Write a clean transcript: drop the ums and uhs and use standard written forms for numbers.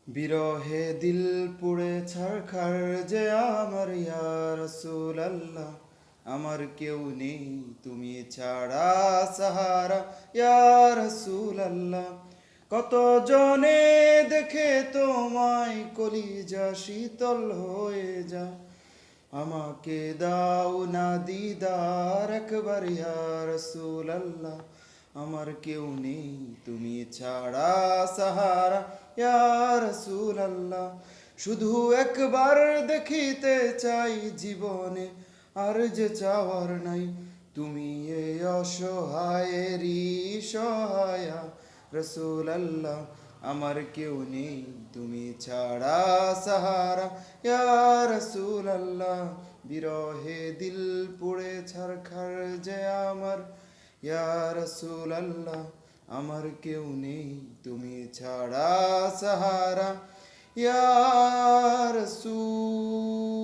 বিরহে দিল পুড়ে ছারখার যে আমার ইয়া রাসূলুল্লাহ, আমার কেউ নেই তুমি ছাড়া সাহারা ইয়া রাসূলুল্লাহ। কত জনে দেখে তোমায় কলিজা শীতল হয়ে যায়, আমাকে দাও না দিদার একবার ইয়া রাসূলুল্লাহ, আমার কেউ নেই তুমি ছাড়া সাহারা ইয়া রাসূলুল্লাহ। শুধু একবার দেখিতে চাই জীবনে, আর যে চাওয়ার নাই, তুমি এই অসহায়েরই সহায়া রাসূলুল্লাহ, আমার কেউ নেই তুমি ছাড়া সাহারা ইয়া রাসূলুল্লাহ। বিরহে দিল পুড়ে ছারখার যে আমার ইয়া রাসূলুল্লাহ, আমার কেউ নেই তুমি ছাড়া সাহারা ইয়া রাসূল।